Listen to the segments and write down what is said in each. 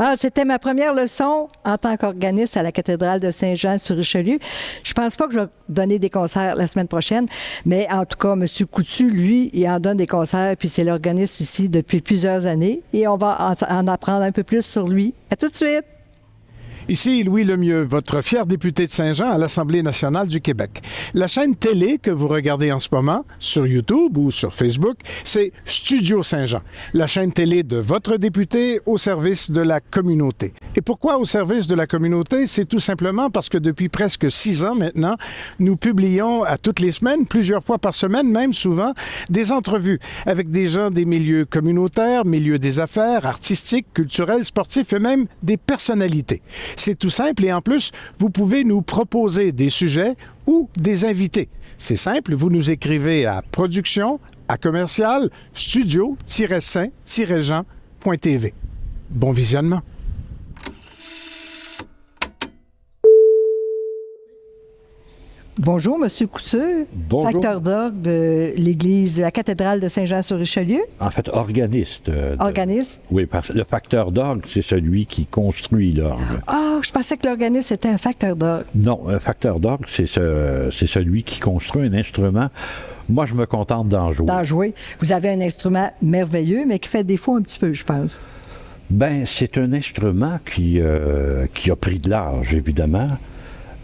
Ah, c'était ma première leçon en tant qu'organiste à la cathédrale de Saint-Jean-sur-Richelieu. Je pense pas que je vais donner des concerts la semaine prochaine, mais en tout cas, M. Coutu, lui, il en donne des concerts, puis c'est l'organiste ici depuis plusieurs années, et on va en apprendre un peu plus sur lui. À tout de suite! Ici Louis Lemieux, votre fier député de Saint-Jean à l'Assemblée nationale du Québec. La chaîne télé que vous regardez en ce moment, sur YouTube ou sur Facebook, c'est Studio Saint-Jean, la chaîne télé de votre député au service de la communauté. Et pourquoi au service de la communauté? C'est tout simplement parce que depuis presque 6 ans maintenant, nous publions à toutes les semaines, plusieurs fois par semaine, même souvent, des entrevues avec des gens des milieux communautaires, milieux des affaires, artistiques, culturels, sportifs et même des personnalités. C'est tout simple et en plus, vous pouvez nous proposer des sujets ou des invités. C'est simple, vous nous écrivez à production@commercial studio-saint-jean.tv. Bon visionnement. Bonjour, M. Couture. Bonjour. Facteur d'orgue de l'Église, de la cathédrale de Saint-Jean-sur-Richelieu. En fait, organiste. Organiste. Oui, parce que le facteur d'orgue, c'est celui qui construit l'orgue. Ah, je pensais que l'organiste était un facteur d'orgue. Non, un facteur d'orgue, c'est celui qui construit un instrument. Moi, je me contente d'en jouer. D'en jouer. Vous avez un instrument merveilleux, mais qui fait défaut un petit peu, je pense. Ben, c'est un instrument qui a pris de l'âge, évidemment.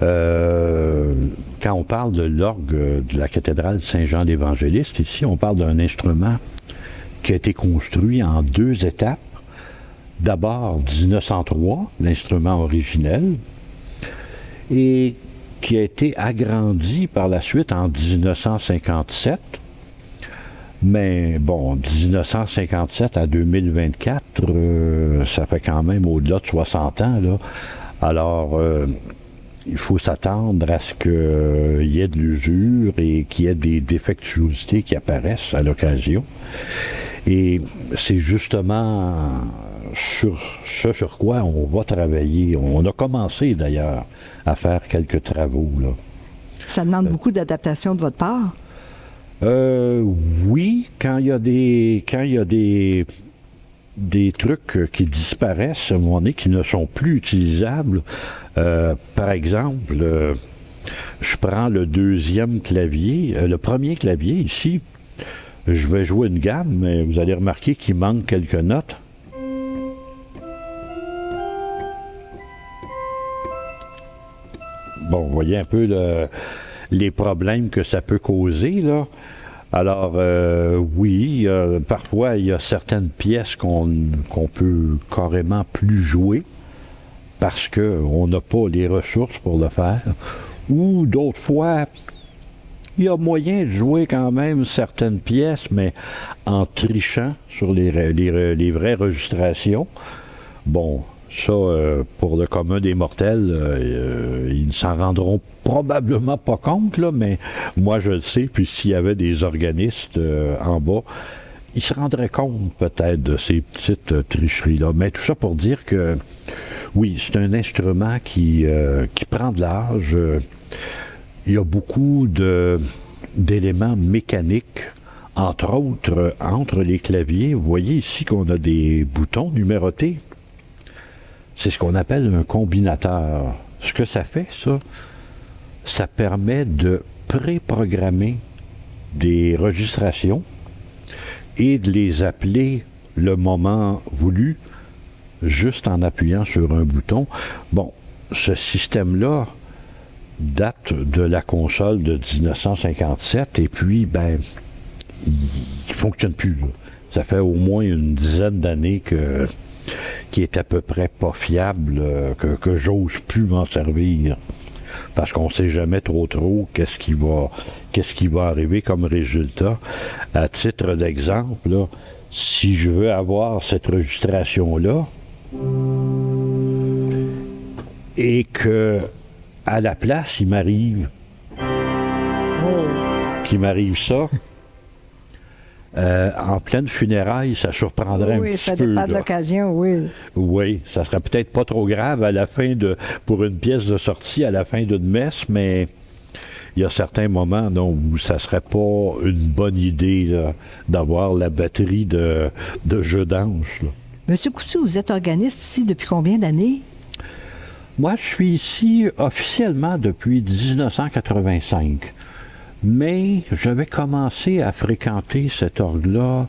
Quand on parle de l'orgue de la cathédrale Saint-Jean-l'Évangéliste, ici, on parle d'un instrument qui a été construit en 2 étapes. D'abord, 1903, l'instrument originel, et qui a été agrandi par la suite en 1957. Mais bon, 1957 à 2024, ça fait quand même au-delà de 60 ans, là. Alors, il faut s'attendre à ce qu'il y ait de l'usure et qu'il y ait des défectuosités qui apparaissent à l'occasion. Et c'est justement sur quoi on va travailler. On a commencé d'ailleurs à faire quelques travaux, là. Ça demande beaucoup d'adaptation de votre part? Oui, quand il y a des trucs qui disparaissent à un moment donné, qui ne sont plus utilisables. Par exemple, je prends le 2e clavier. Le premier clavier, ici, je vais jouer une gamme, mais vous allez remarquer qu'il manque quelques notes. Bon, vous voyez un peu les problèmes que ça peut causer, là. Alors, oui, parfois, il y a certaines pièces qu'on peut carrément plus jouer parce qu'on n'a pas les ressources pour le faire. Ou d'autres fois, il y a moyen de jouer quand même certaines pièces, mais en trichant sur les vraies registrations. Bon, ça, pour le commun des mortels, ils ne s'en rendront probablement pas compte, là, mais moi je le sais, puis s'il y avait des organistes en bas, ils se rendraient compte peut-être de ces petites tricheries-là. Mais tout ça pour dire que, oui, c'est un instrument qui prend de l'âge. Il y a beaucoup d'éléments mécaniques, entre autres, entre les claviers. Vous voyez ici qu'on a des boutons numérotés. C'est ce qu'on appelle un combinateur. Ce que ça fait, ça permet de préprogrammer des registrations et de les appeler le moment voulu juste en appuyant sur un bouton. Bon, ce système-là date de la console de 1957 et puis, ben, il ne fonctionne plus, là. Ça fait au moins une dizaine d'années qui est à peu près pas fiable, que j'ose plus m'en servir. Parce qu'on ne sait jamais trop qu'est-ce qui va arriver comme résultat. À titre d'exemple, là, si je veux avoir cette registration-là et que à la place, il m'arrive ça, en pleine funéraille, ça surprendrait un petit peu. Oui, ça dépend de l'occasion, oui. Oui, ça serait peut-être pas trop grave à la fin pour une pièce de sortie à la fin d'une messe, mais il y a certains moments où ça serait pas une bonne idée là, d'avoir la batterie de jeu d'ange. Monsieur Coutu, vous êtes organiste ici depuis combien d'années? Moi, je suis ici officiellement depuis 1985. Mais j'avais commencé à fréquenter cet orgue-là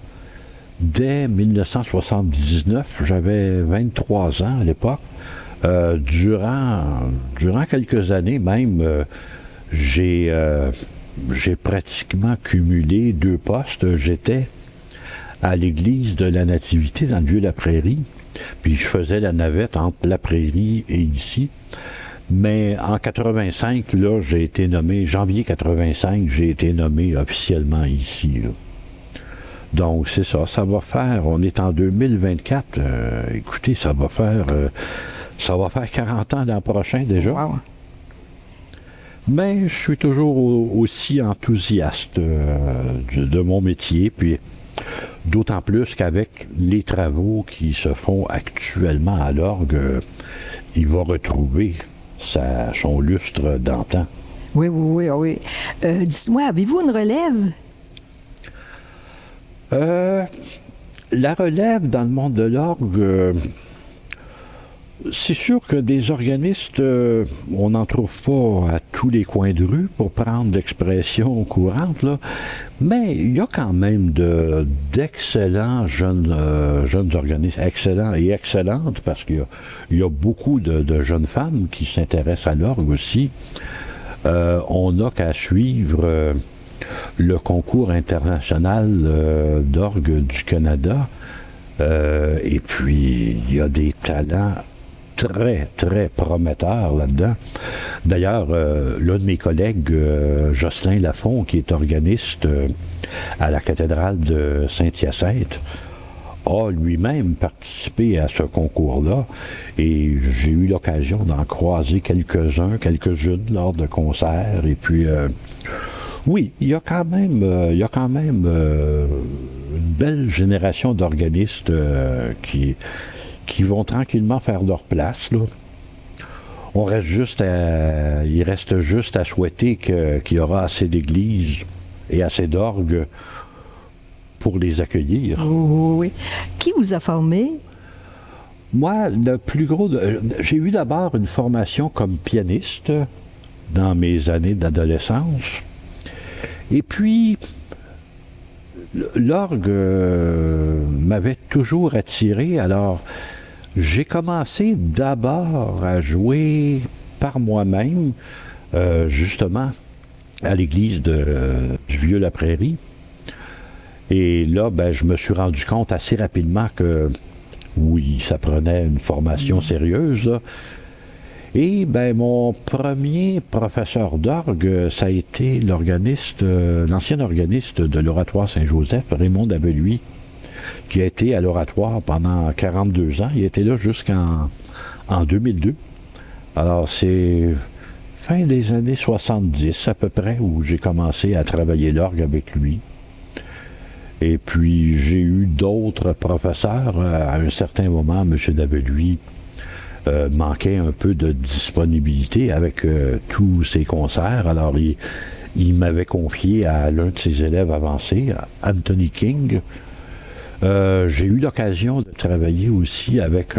dès 1979. J'avais 23 ans à l'époque. Durant quelques années même, j'ai pratiquement cumulé 2 postes. J'étais à l'église de la Nativité dans le Vieux-la-Prairie, puis je faisais la navette entre la Prairie et ici. Mais en 85, là, j'ai été nommé, janvier 85, j'ai été nommé officiellement ici, là. Donc, c'est ça, ça va faire, on est en 2024, écoutez, ça va faire 40 ans l'an prochain déjà. Wow. Mais je suis toujours aussi enthousiaste de mon métier, puis d'autant plus qu'avec les travaux qui se font actuellement à l'orgue, il va retrouver son lustre d'antan. Oui, oui, oui, oui. Dites-moi, avez-vous une relève? La relève dans le monde de l'orgue, c'est sûr que des organistes, on n'en trouve pas à tous les coins de rue, pour prendre l'expression courante, là. Mais il y a quand même d'excellents jeunes organistes, excellents et excellentes, parce qu'il y a beaucoup de jeunes femmes qui s'intéressent à l'orgue aussi. On n'a qu'à suivre le concours international d'orgue du Canada. Et puis, il y a des talents très, très prometteur là-dedans. D'ailleurs, l'un de mes collègues, Jocelyn Lafont, qui est organiste à la cathédrale de Saint-Hyacinthe, a lui-même participé à ce concours-là et j'ai eu l'occasion d'en croiser quelques-unes lors de concerts. Et puis, oui, il y a quand même une belle génération d'organistes qui vont tranquillement faire leur place, là. Il reste juste à souhaiter qu'il y aura assez d'églises et assez d'orgues pour les accueillir. Oui. Qui vous a formé? Moi, j'ai eu d'abord une formation comme pianiste dans mes années d'adolescence. Et puis, l'orgue m'avait toujours attiré. Alors, j'ai commencé d'abord à jouer par moi-même, justement, à l'église du Vieux-la-Prairie. Et là, je me suis rendu compte assez rapidement que, oui, ça prenait une formation sérieuse, là. Et mon premier professeur d'orgue, ça a été l'ancien organiste de l'Oratoire Saint-Joseph, Raymond Dabeluy, qui a été à l'Oratoire pendant 42 ans. Il était là jusqu'en 2002. Alors, c'est fin des années 70 à peu près où j'ai commencé à travailler l'orgue avec lui. Et puis, j'ai eu d'autres professeurs. À un certain moment, M. Dabeluy manquait un peu de disponibilité avec tous ses concerts. Alors, il m'avait confié à l'un de ses élèves avancés, Anthony King. J'ai eu l'occasion de travailler aussi avec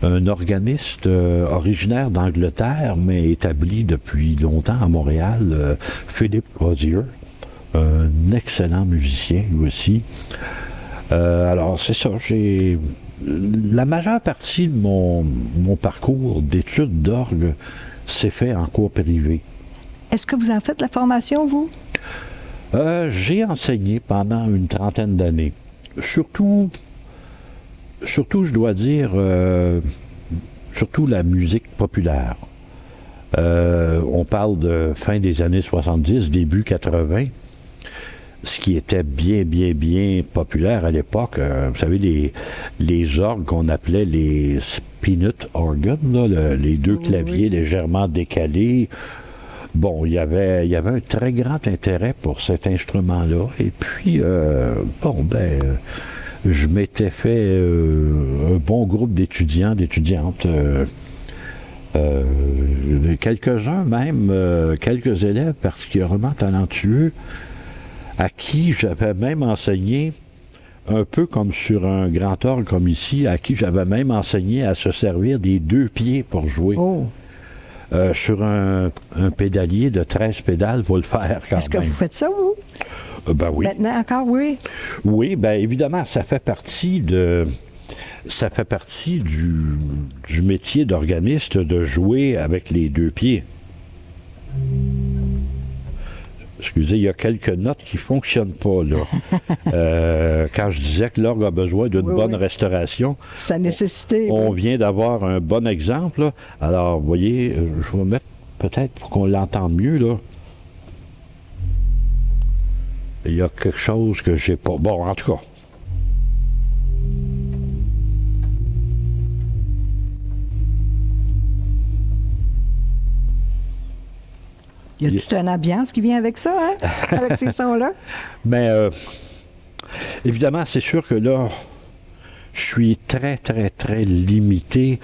un organiste originaire d'Angleterre, mais établi depuis longtemps à Montréal, Philippe Rosier, un excellent musicien lui aussi. Alors, c'est ça, la majeure partie de mon parcours d'études d'orgue s'est fait en cours privé. Est-ce que vous en faites la formation, vous? J'ai enseigné pendant une trentaine d'années. Surtout, je dois dire, surtout la musique populaire. On parle de fin des années 70, début 80. Ce qui était bien populaire à l'époque, vous savez, les orgues qu'on appelait les spinet organ, là, les deux claviers légèrement décalés. Bon, il y avait un très grand intérêt pour cet instrument-là. Et puis, je m'étais fait un bon groupe d'étudiants, d'étudiantes. Quelques-uns même, quelques élèves particulièrement talentueux, à qui j'avais même enseigné un peu comme sur un grand orgue comme ici, à qui j'avais même enseigné à se servir des 2 pieds pour jouer. Oh. Sur un pédalier de 13 pédales, vous le faire quand même. Est-ce que vous faites ça, vous? Ben oui. Maintenant encore, oui? Oui, bien évidemment, ça fait partie du métier d'organiste de jouer avec les 2 pieds. Excusez, il y a quelques notes qui ne fonctionnent pas, là. Quand je disais que l'orgue a besoin d'une bonne restauration, Sa nécessité. on vient d'avoir un bon exemple, là. Alors, vous voyez, je vais mettre peut-être pour qu'on l'entende mieux, là. Il y a quelque chose que j'ai pas. Bon, en tout cas. Il y a toute une ambiance qui vient avec ça, hein? Avec ces sons-là. Mais évidemment, c'est sûr que là, je suis très, très, très limité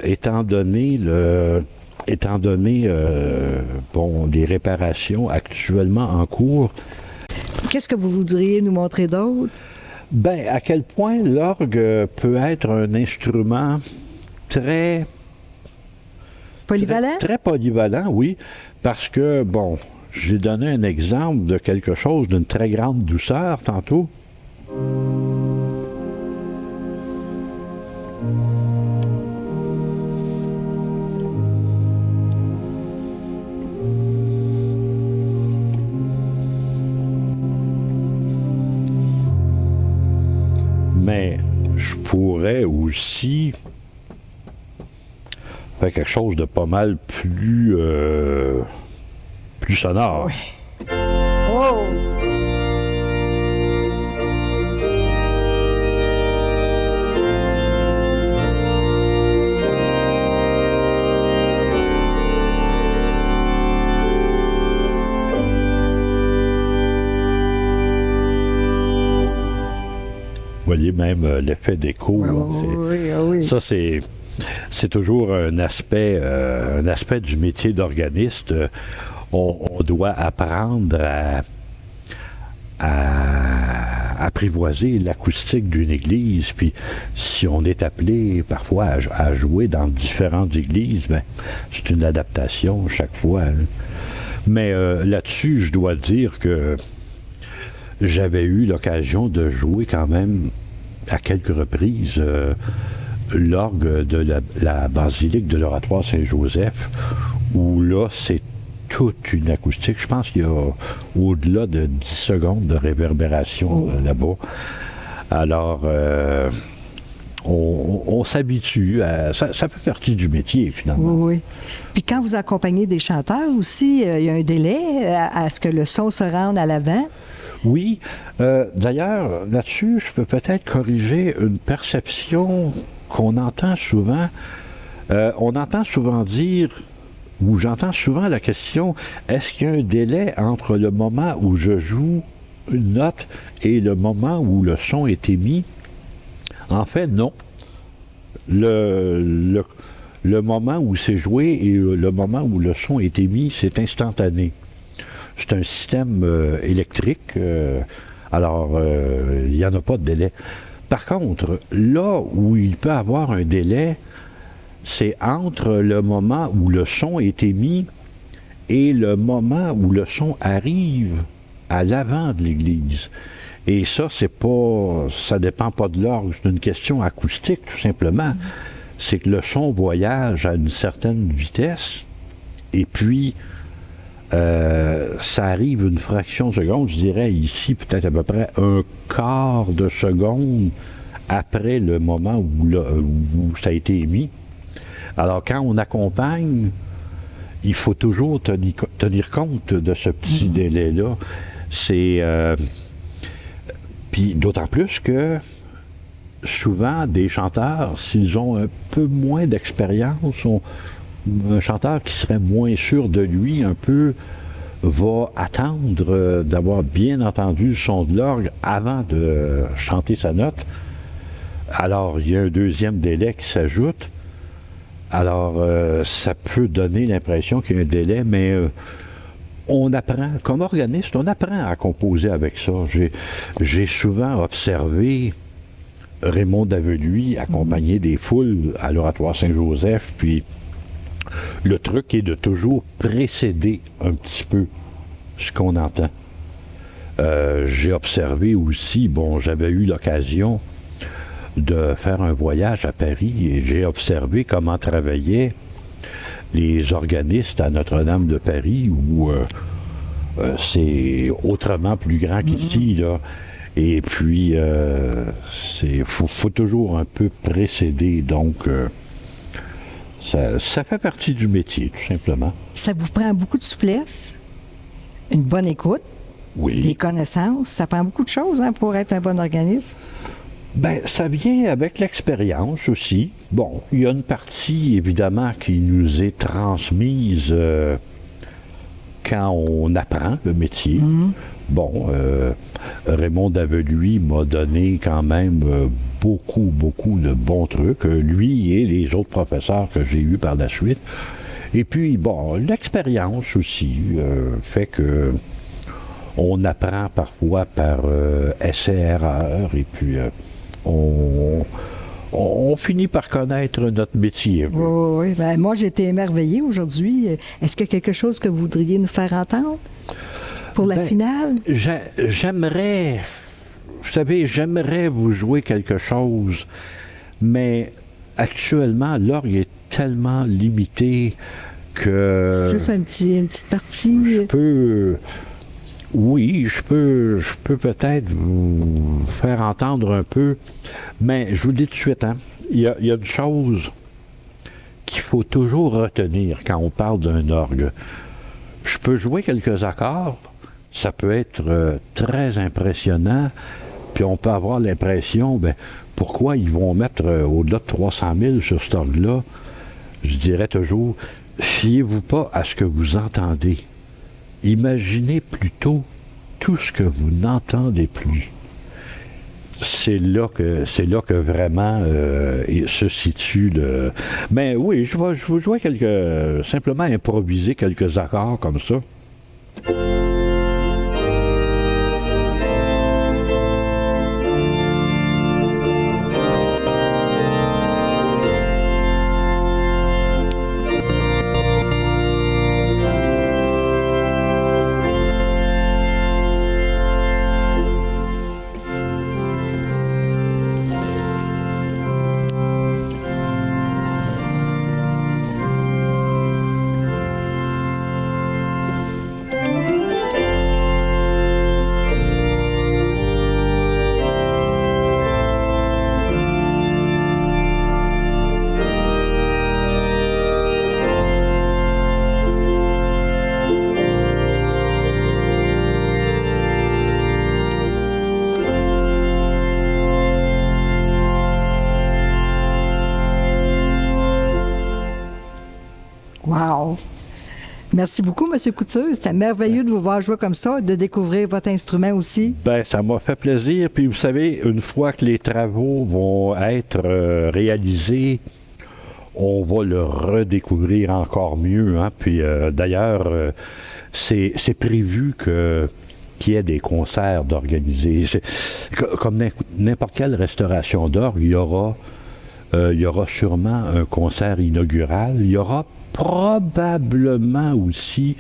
étant donné les réparations actuellement en cours. Qu'est-ce que vous voudriez nous montrer d'autre? Ben, à quel point l'orgue peut être un instrument très Polyvalent? Très polyvalent, oui, parce que, bon, j'ai donné un exemple de quelque chose d'une très grande douceur tantôt. Mais je pourrais aussi faire quelque chose de pas mal plus sonore. Oui. Oh! Vous voyez même l'effet d'écho. Là, Oui. Ça, c'est toujours un aspect du métier d'organiste. On doit apprendre à apprivoiser l'acoustique d'une église. Puis, si on est appelé parfois à jouer dans différentes églises, ben, c'est une adaptation chaque fois. Hein. Mais là-dessus, je dois dire que j'avais eu l'occasion de jouer quand même à quelques reprises l'orgue de la basilique de l'Oratoire Saint-Joseph, où là, c'est toute une acoustique. Je pense qu'il y a au-delà de 10 secondes de réverbération là-bas. Alors, on s'habitue à... Ça fait partie du métier, finalement. Oui. Puis quand vous accompagnez des chanteurs aussi, il y a un délai à ce que le son se rende à l'avant? Oui. D'ailleurs, là-dessus, je peux peut-être corriger une perception qu'on entend souvent. On entend souvent dire, ou j'entends souvent la question, est-ce qu'il y a un délai entre le moment où je joue une note et le moment où le son est émis? En fait, non. Le moment où c'est joué et le moment où le son est émis, c'est instantané. C'est un système électrique, alors il n'y en a pas de délai. Par contre, là où il peut y avoir un délai, c'est entre le moment où le son est émis et le moment où le son arrive à l'avant de l'église. Et ça, ça dépend pas de l'orgue, c'est une question acoustique, tout simplement. C'est que le son voyage à une certaine vitesse, et puis ça arrive une fraction de seconde, je dirais ici peut-être à peu près un quart de seconde après le moment où ça a été émis. Alors quand on accompagne, il faut toujours tenir compte de ce petit délai-là. C'est... Puis d'autant plus que souvent, des chanteurs, s'ils ont un peu moins d'expérience, un chanteur qui serait moins sûr de lui, un peu, va attendre d'avoir bien entendu le son de l'orgue avant de chanter sa note. Alors, il y a un deuxième délai qui s'ajoute. Alors, ça peut donner l'impression qu'il y a un délai, mais on apprend, comme organiste, on apprend à composer avec ça. J'ai souvent observé Raymond Daveluy accompagner des foules à l'Oratoire Saint-Joseph, puis le truc est de toujours précéder un petit peu ce qu'on entend. J'ai observé aussi, j'avais eu l'occasion de faire un voyage à Paris et j'ai observé comment travaillaient les organistes à Notre-Dame de Paris, où c'est autrement plus grand qu'ici, là. Et puis, faut toujours un peu précéder, donc ça fait partie du métier, tout simplement. Ça vous prend beaucoup de souplesse, une bonne écoute, Oui. des connaissances. Ça prend beaucoup de choses pour être un bon organiste. Ben, ça vient avec l'expérience aussi. Bon, il y a une partie, évidemment, qui nous est transmise quand on apprend le métier. Bon, Raymond Daveluy m'a donné quand même beaucoup de bons trucs, lui et les autres professeurs que j'ai eus par la suite. Et puis, l'expérience aussi fait que on apprend parfois par essai-erreur, et puis on finit par connaître notre métier. Oui. Ben, moi, j'ai été émerveillée aujourd'hui. Est-ce qu'il y a quelque chose que vous voudriez nous faire entendre pour la finale? J'aimerais vous jouer quelque chose, mais actuellement, l'orgue est tellement limité que... Juste une petite partie. Je peux peut-être vous faire entendre un peu, mais je vous le dis tout de suite, il y a une chose qu'il faut toujours retenir quand on parle d'un orgue. Je peux jouer quelques accords, ça peut être très impressionnant, puis on peut avoir l'impression, pourquoi ils vont mettre au-delà de 300 000 sur cet orgue-là? Je dirais toujours, fiez-vous pas à ce que vous entendez. Imaginez plutôt tout ce que vous n'entendez plus. C'est là que vraiment se situe le... Mais oui, je vais vous jouer simplement improviser quelques accords comme ça. Wow! Merci beaucoup, M. Couture. C'était merveilleux de vous voir jouer comme ça, de découvrir votre instrument aussi. Ça m'a fait plaisir. Puis vous savez, une fois que les travaux vont être réalisés, on va le redécouvrir encore mieux. Puis d'ailleurs, c'est prévu qu'il y ait des concerts d'organiser. Comme n'importe quelle restauration d'orgue, il y aura sûrement un concert inaugural. Il y aura probablement aussi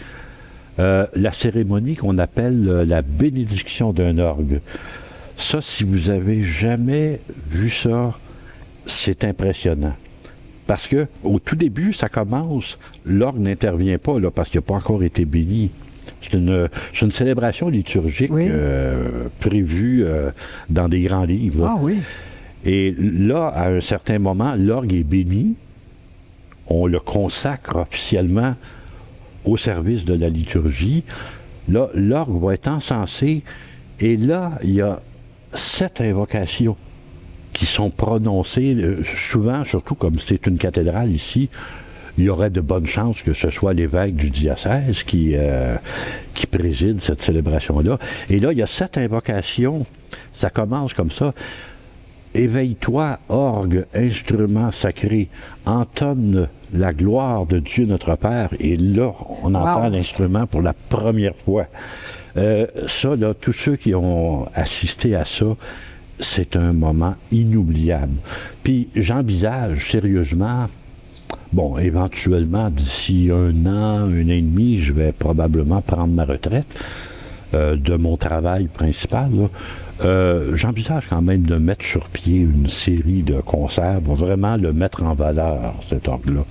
la cérémonie qu'on appelle la bénédiction d'un orgue. Ça, si vous avez jamais vu ça, c'est impressionnant. Parce que au tout début, ça commence, l'orgue n'intervient pas là, parce qu'il n'a pas encore été béni. C'est une célébration liturgique prévue dans des grands livres. Ah oui. Et là, à un certain moment, l'orgue est béni. On le consacre officiellement au service de la liturgie. Là, l'orgue va être encensé. Et là, il y a 7 invocations qui sont prononcées, souvent, surtout comme c'est une cathédrale ici, il y aurait de bonnes chances que ce soit l'évêque du diocèse qui préside cette célébration-là. Et là, il y a 7 invocations. Ça commence comme ça. Éveille-toi, orgue, instrument sacré, entonne la gloire de Dieu notre Père, et là, on entend l'instrument pour la première fois. Ça, là, tous ceux qui ont assisté à ça, c'est un moment inoubliable. Puis j'envisage sérieusement, bon, éventuellement, d'ici 1 an, 1 an et demi, je vais probablement prendre ma retraite de mon travail principal, là. J'envisage quand même de mettre sur pied une série de concerts pour vraiment le mettre en valeur, cet orgue-là.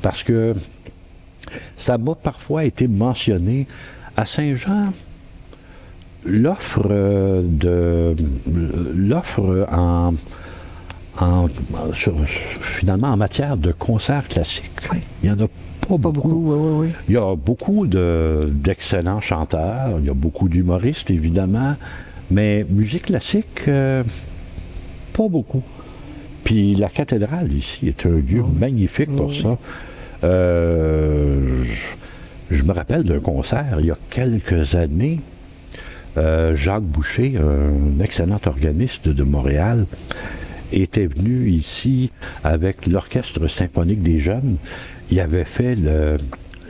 Parce que ça m'a parfois été mentionné à Saint-Jean, l'offre finalement en matière de concerts classiques. Oui. Il n'y en a pas beaucoup. Oui. Il y a beaucoup d'excellents chanteurs, il y a beaucoup d'humoristes, évidemment, mais musique classique, pas beaucoup. Puis la cathédrale ici est un lieu magnifique pour ça. Je me rappelle d'un concert il y a quelques années. Jacques Boucher, un excellent organiste de Montréal, était venu ici avec l'Orchestre symphonique des jeunes. Il avait fait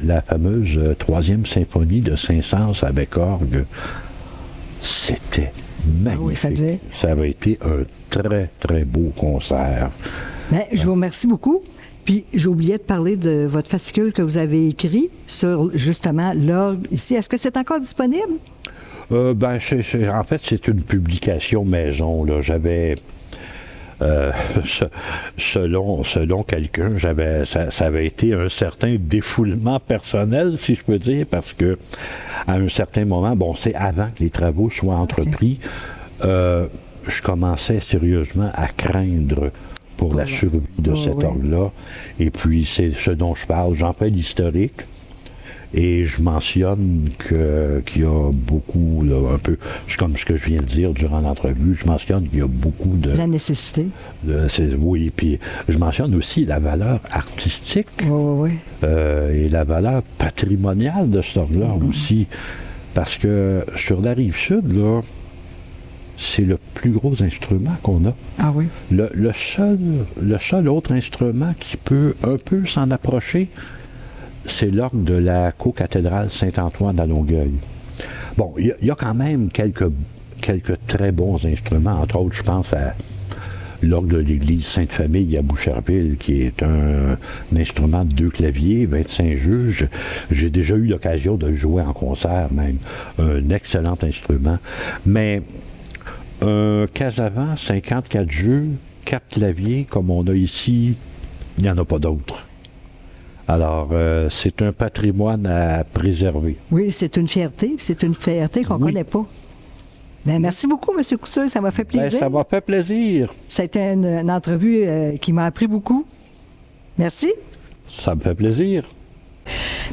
la fameuse 3e symphonie de Saint-Saëns avec orgue. C'était magnifique. Ah oui, ça avait été un très, très beau concert. Bien, je vous remercie beaucoup. Puis, j'ai oublié de parler de votre fascicule que vous avez écrit sur, justement, l'orgue ici. Est-ce que c'est encore disponible? En fait, c'est une publication maison, là. J'avais... selon quelqu'un, ça avait été un certain défoulement personnel, si je peux dire, parce que à un certain moment, bon, c'est avant que les travaux soient entrepris, je commençais sérieusement à craindre pour la survie de cet orgue-là. Et puis, c'est ce dont je parle. J'en fais l'historique. Et je mentionne qu'il y a beaucoup, là, un peu, c'est comme ce que je viens de dire durant l'entrevue, je mentionne qu'il y a beaucoup de... La nécessité. Oui, puis je mentionne aussi la valeur artistique Oui. Et la valeur patrimoniale de ce orgue-là aussi. Parce que sur la Rive-Sud, là, c'est le plus gros instrument qu'on a. Ah oui? Le seul autre instrument qui peut un peu s'en approcher, c'est l'orgue de la co-cathédrale Saint-Antoine à Longueuil. Bon, il y a quand même quelques très bons instruments. Entre autres, je pense à l'orgue de l'église Sainte-Famille à Boucherville, qui est un instrument de 2 claviers, 25 jeux. J'ai déjà eu l'occasion de le jouer en concert même. Un excellent instrument. Mais un Casavant, 54 jeux, 4 claviers, comme on a ici, il n'y en a pas d'autres. Alors, c'est un patrimoine à préserver. Oui, c'est une fierté. C'est une fierté qu'on ne connaît pas. Bien, merci beaucoup, M. Couture. Ça m'a fait plaisir. Bien, ça m'a fait plaisir. Ça a été une entrevue qui m'a appris beaucoup. Merci. Ça me fait plaisir.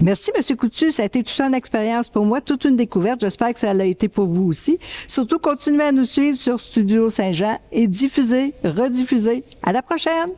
Merci, M. Coutu. Ça a été toute une expérience pour moi, toute une découverte. J'espère que ça l'a été pour vous aussi. Surtout, continuez à nous suivre sur Studio Saint-Jean et diffusez, rediffusez. À la prochaine!